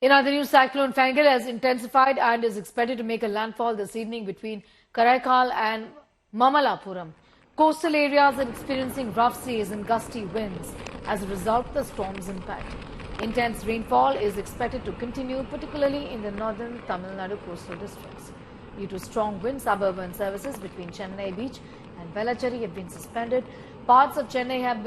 In other news, cyclone Fangal has intensified and is expected to make a landfall this evening between Karaikal and Mamalapuram. Coastal areas are experiencing rough seas and gusty winds as a result of the storm's impact. Intense rainfall is expected to continue, particularly in the northern Tamil Nadu coastal districts. Due to strong winds, suburban services between Chennai Beach and Velachery have been suspended. Parts of Chennai have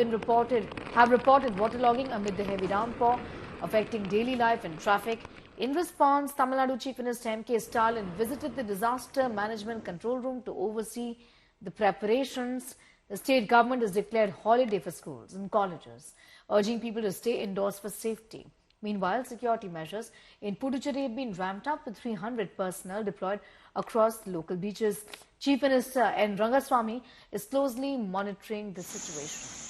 reported waterlogging amid the heavy downpour, affecting daily life and traffic. In response, Tamil Nadu Chief Minister M.K. Stalin visited the Disaster Management Control Room to oversee the preparations. The state government has declared holiday for schools and colleges, urging people to stay indoors for safety. Meanwhile, security measures in Puducherry have been ramped up with 300 personnel deployed across the local beaches. Chief Minister N. Rangaswamy is closely monitoring the situation.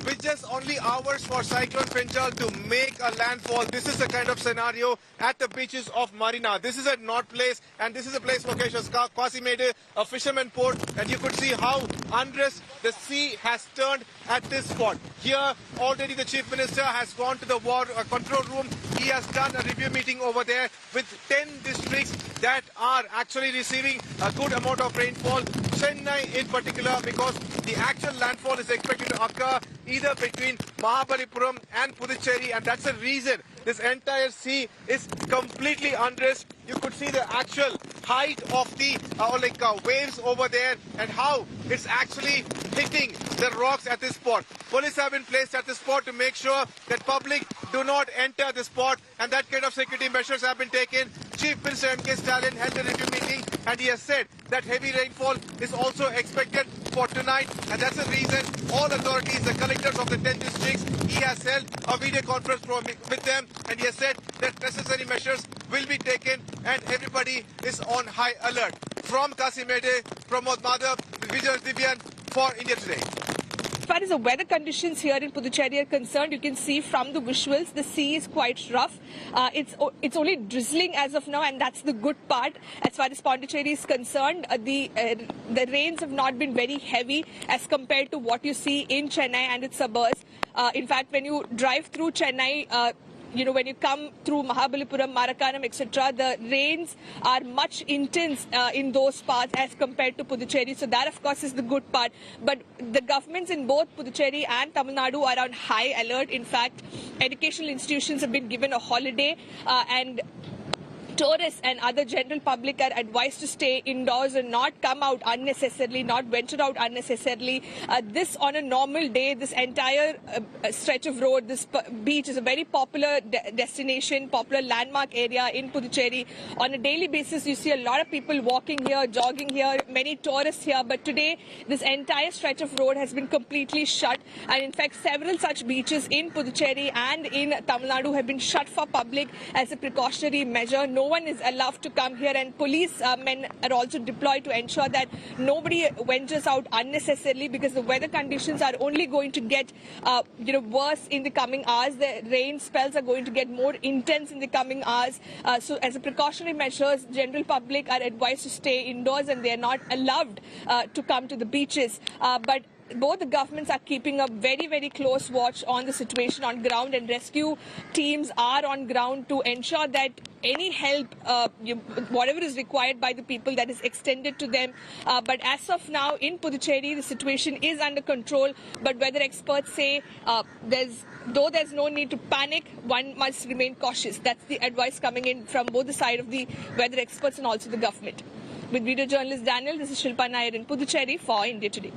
With just only hours for Cyclone Fangal to make a landfall, this is the kind of scenario at the beaches of Marina. This is a north place, and this is a place location, Kasimede, a fisherman port, and you could see how unrest the sea has turned at this spot. Here, already the Chief Minister has gone to the war control room. He has done a review meeting over there with 10 districts that are actually receiving a good amount of rainfall. Chennai in particular, because the actual landfall is expected to occur either between Mahabalipuram and Puducherry, and that's the reason this entire sea is completely undressed. You could see the actual height of the waves over there and how it's actually hitting the rocks at this spot. Police have been placed at this spot to make sure that public do not enter the spot, and that kind of security measures have been taken. Chief Minister M.K. Stalin held a review meeting, and he has said that heavy rainfall is also expected for tonight, and that's the reason all authorities, the collectors of the 10 districts, he has held a video conference with them, and he has said that necessary measures will be taken and everybody is on high alert. From Kasimede, Pramod Madhav, Vijay Divyan for India Today. As far as the weather conditions here in Puducherry are concerned, you can see from the visuals the sea is quite rough. It's only drizzling as of now, and that's the good part. As far as Pondicherry is concerned, the rains have not been very heavy as compared to what you see in Chennai and its suburbs. In fact, when you drive through Chennai, when you come through Mahabalipuram, Marakanam, etc., the rains are much intense in those parts as compared to Puducherry. So that, of course, is the good part. But the governments in both Puducherry and Tamil Nadu are on high alert. In fact, educational institutions have been given a holiday and tourists and other general public are advised to stay indoors and not come out unnecessarily, not venture out unnecessarily. This on a normal day, this entire stretch of road, this beach is a very popular destination, popular landmark area in Puducherry. On a daily basis, you see a lot of people walking here, jogging here, many tourists here. But today, this entire stretch of road has been completely shut. And in fact, several such beaches in Puducherry and in Tamil Nadu have been shut for public as a precautionary measure. No one is allowed to come here, and police men are also deployed to ensure that nobody ventures out unnecessarily, because the weather conditions are only going to get worse in the coming hours. The rain spells are going to get more intense in the coming hours. So as a precautionary measures, general public are advised to stay indoors and they are not allowed to come to the beaches. But both the governments are keeping a very, very close watch on the situation on ground, and rescue teams are on ground to ensure that any help, whatever is required by the people, that is extended to them. But as of now, in Puducherry, the situation is under control. But weather experts say though there's no need to panic, one must remain cautious. That's the advice coming in from both the side of the weather experts and also the government. With video journalist Daniel, this is Shilpa Nair in Puducherry for India Today.